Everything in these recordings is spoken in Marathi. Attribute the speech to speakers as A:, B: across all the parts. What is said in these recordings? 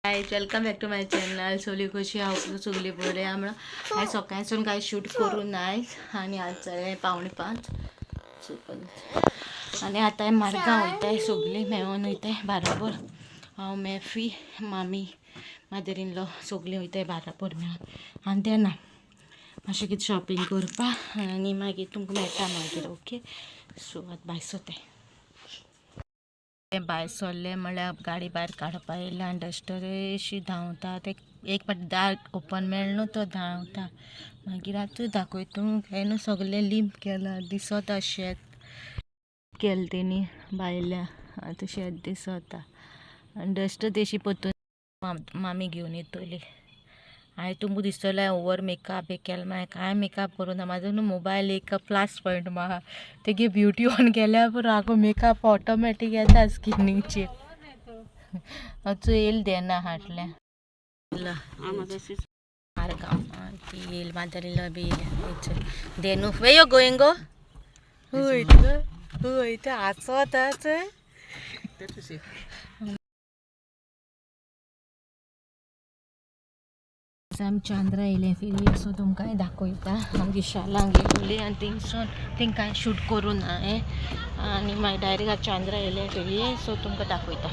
A: High welcome back to my channel. सोली कशी हांव चुगली पडले म्हणून हांवें सकाळसून कांय शूट करूं नाय आनी आज जालें 4:45 आनी आतां मार्गांव वयताय. सगळीं मेळून वयताय बराबर. हांव मेफी मामी मादर इन लॉ सगळीं वयताय बराबर मेळून आनी तेन्ना मातशें कितें शॉपिंग करपाक आनी मागीर तुमकां मेळटा मागीर. ओके सो आतां भायर सरताय. भायर सरलें म्हणल्यार गाडी भायर काडपा येयला आनी डस्टर अशी धांवता. ते एक फावटी दार ओपन मेळ्ळें न्हू तो धांवता. मागीर आतां दाखयता हें न्हू सगळें लिंप केलां दिसता. शेत केलें तेणी भायल्या आतां शेत दिसता आनी डस्ट तेशी परतून मामी घेवन येतली. हांवें तुमकां दिसतलें ओवर मेकअप हे केलें मागीर कांय मेकअप करूं ना. म्हाजो न्हू मोबायल एक प्लस पॉयंट म्हाका तेगे ब्युटी ऑन केल्यार पुरो आगो मेकअप ऑटोमॅटीक येता स्किनीचेर. अचो येयल देना हाटल्या मार्गांव ती येयल मादर इन लॉ बी येयल देनू वे यू गोईंग गो वयता आसोताच. आमी चांद्रा येयले फेरी सो तुमकां दाखयता. हांव विशालांक गेल्ली आनी थिंगसून थिंग शूट करूं ना आनी मागीर डायरेक्ट आतां चांद्रा येयले फेरी सो तुमकां दाखयता.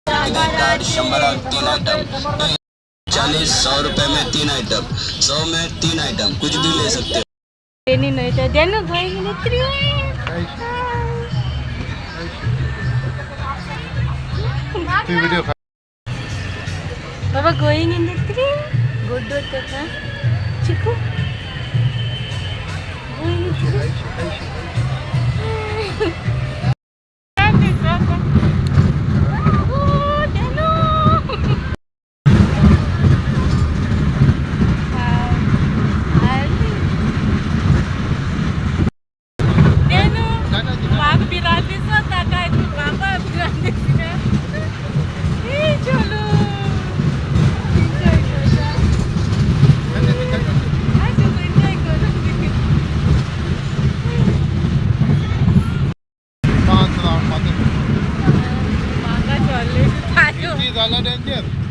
B: ₹100 40-100 रुपए में 3 आइटम, 100 में 3 आइटम, कुछ भी ले सकते हो.
A: Baba going in the tree. Good kaka. Chiku. Going in the tree. Oh, Dano. Dano. Baba birati sota kai tu baba birati sina. Hey, cholo.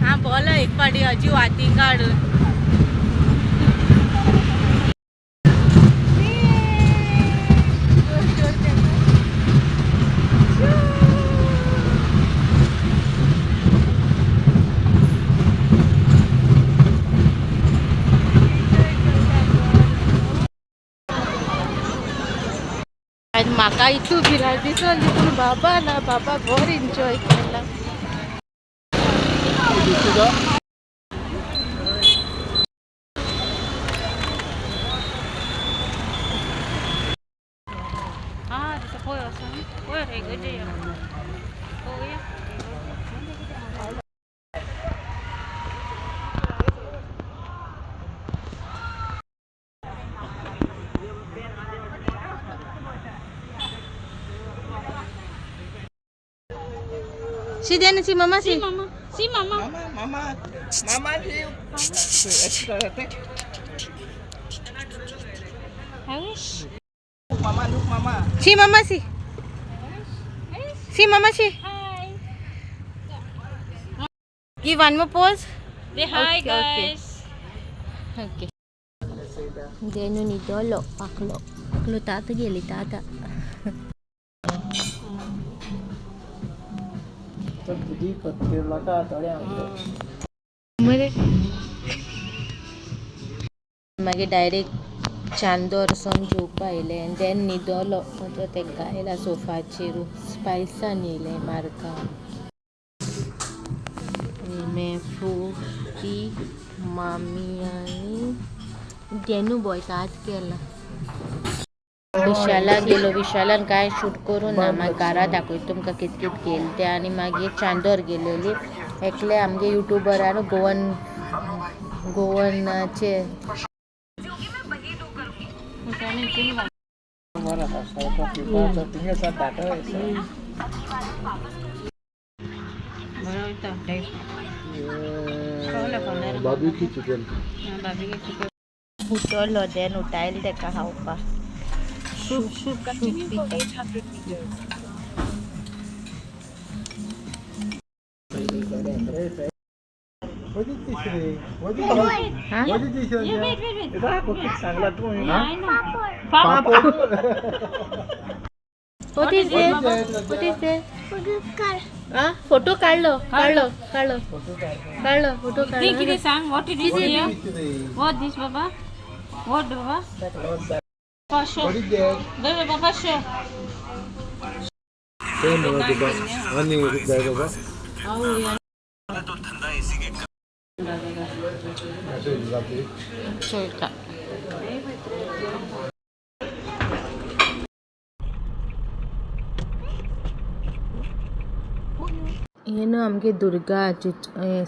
A: हाँ बोलो एक पाटी हजी वाती काढून म्हाका इतू भिरांत दिसली पूण बाबा ना. बाबा बरो एन्जॉय केला. Si Diana, si mama, si mama, si mama, mama, mama, mama, look, mama, si mama, si mama, si. Hi. Give one more pose. Say hi, okay, guys. Okay. Diana ni dolo, aklo tata geli tata. मागीर डायरेक्ट चांदोर सोन जेवपा येयलें आनी देन न्हिदलो. तो तेका आयला सोफाचेर स्पायसान येयलें मार्गांव. मेफूकी मामी आनी डेनू बॉय आज केला. विशाला गेलो. विशालान कांय शूट करूं ना. मागीर घरा दाखयता तुमकां कितें कितें केलें तें. आनी मागीर चांदोर गेलेली एकले आमगे युट्यूबरान गोवनाचे उठलो देन उठायलें तेका खावपाक. शुक शुक
C: Continue for 800 meters.
A: What is this? What is this? Photo काढलो फोटो
D: Think it
A: काढलो
D: is sang. What it is here? What this, Baba? What, Baba? Papa show. Baby, Papa show.
A: 좋다. ಏನು आमगे दुर्गा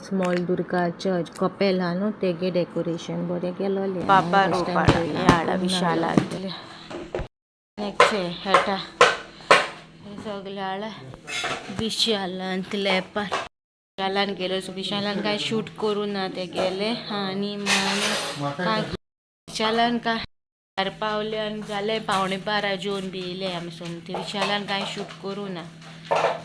A: स्मॉल दुर्गा चर्च कपेल हा न्हू तेगे डेकोरेशन बरें केलोलें
D: बाबा रूपाला याळा विशाला नेक्स्ट हेटा हे सगळे आला विशालान लेपार विशालान गेलो सो विशालान काय शूट करू ना ते गेले आणि काय विशालान काय पावले आणि जाले पावणे 12 जून बी येले आमी सोमती विशालान काय शूट करू ना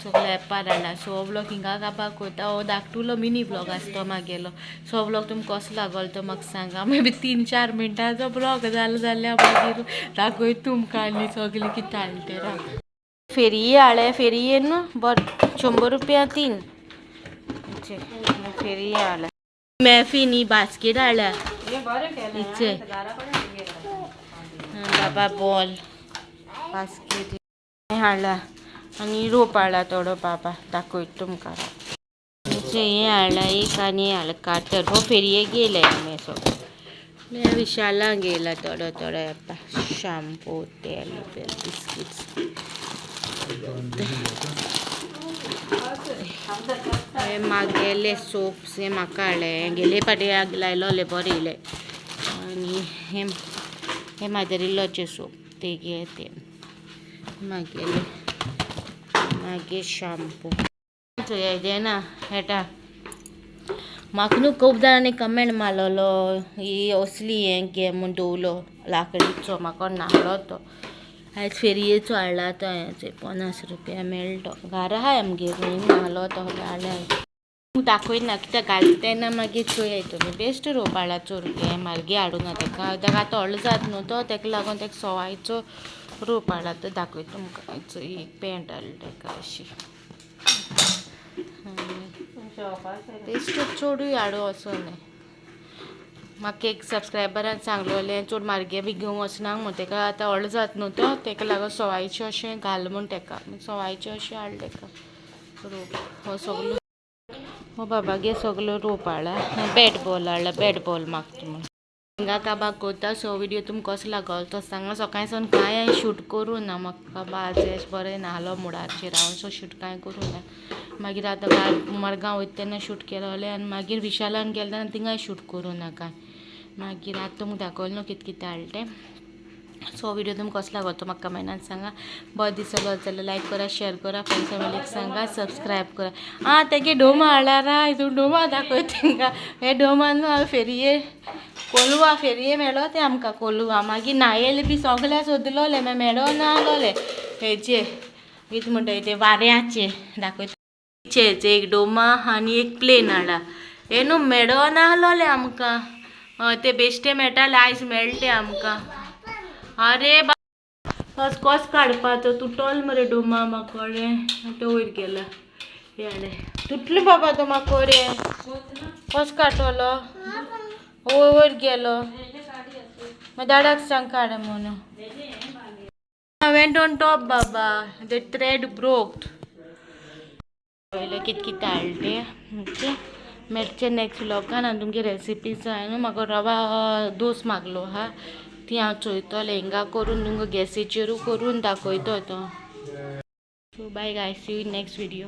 D: सगळे पारायणा सो व्लॉग हिंगा काबाक कोता हो धाकटुलो मिनी व्लॉग आसतो मागेलो सो व्लॉग तुमकां कसो लागलो तो म्हाका सांगा मे बी 3-4 मिनटांचो ब्लॉग जालो जाल्यार मागीर दाखय तुमकां आनी सगळें कितें आनी तें राव फेरी हाळे फेरी न्हू बर 100 रुपया 3 फेरी हाळे मॅफिनी बास्केट हाळ्या इचे बाबा बॉल बास्केट हाडला आणि रोप हाडला थोडो बाबा दाखय तुमकां हे हाडला एक आनी हाडला काटर हो फेरयेक गेले आमी सगळे विशाला गेला थोडो थोडो शॅम्पू तेल बिस्किट्स हे मागेले सोप्स हे म्हाका हाडले गेले पाटयाक लायलोले बरे येयले आनी हे मादेरिल्लोचे सोप ते घे ते मागेले मागीर शॅम्पू ना हेटा म्हाका न्हू खूब जाणांनी कमेंट मारलेलो ही असली हें घे म्हूण दवरलो लाकडीचो म्हाका नाहलो तो आयज फेरयेचो हाडला तो हेचे 50 रुपया मेळ्ळो घरा आहाय आमगे नाहलो तो हाडला दाखयना कित्याक घालता तेन्ना मागीर चोय तुमी बेस्ट रोप हाडला 100 रुपया म्हारगी हाडूं ना ताका आतां व्हडलो जाता न्हू तो ताका लागून ताका सवायचो रोप हाडला तो दाखय तुमकां एक पॅन्ट हाडली ताका अशी बेस्ट चडूय हाडूं असो न्हय म्हाका एक सबस्क्रायबरान सांगलोलें चड म्हारगे बी घेवं वचनाक म्हूण ताका आतां व्हडलो जाता न्हू तो ताका लागून सवायचें अशें घाल म्हूण ताका सवायचें अशें हाडलें ताका रोप हो सगलो हो बाबागे सगलो रोप हाडला बॅट बॉल हाडला बॅट बॉल मागता म्हूण हिंगा काबाक कोता सो व्हिडिओ तुमकां कसो लागलो तो सांगा सकाळी सावन कांय हांवें शूट करूं ना म्हाका बाज बरें नाहलो मुडाचेर हांव सो शूट कांय करूं ना मागीर आतां मडगांव वयता तेन्ना शूट केलोलें आनी मागीर विशालान गेले तेन्ना थिंगाय शूट करूं ना कांय मागीर आतां तुमकां दाखयलें न्हू कितें कितें हाडलें तें सो व्हिडिओ तुमकां कसो लागलो तो म्हाका कमेंटान सांगा बरो दिसलो जाल्यार लायक करा शेअर करा फ्रेंड्स फॅमिलीक सांगा सबस्क्रायब करा तेगे डोमा हाडला राय तूं डोमा दाखय तांकां हे डोमान न्हू हांवें फेरये कोलवा फेरये मेळ्ळो ते आमकां कोलवा मागीर नायेले बी सगळ्या सोदलोले मागीर मेळो ना आलोले हेचे कितें म्हणटा ते वाऱ्याचे दाखयचे एक डोमा आनी एक प्लेन हाडला हे न्हू मेळो ना आलोले आमकां ते बेश्टे मेळटाले आयज मेळटे आमकां अरे बस कस काडपाचो तुटल मरे डोमा म्हाका तो वयर गेला हे हाडे तुटलो बाबा तो म्हाका रे कस काडटलो वयर गेलो मागीर दाडाक सांग काड म्हणून went on top बाबा the thread broke पयलें कितें कितें हाडलें ओके मेळचे नेक्स्ट व्लॉगान आनी तुमगे रेसिपी जाय न्हू म्हाका रवा दोस मागलो हा ती हांव चोयतलें हिंगा करून तुमकां गॅसीचेरू करून दाखयतो तो so bye guys see you in next video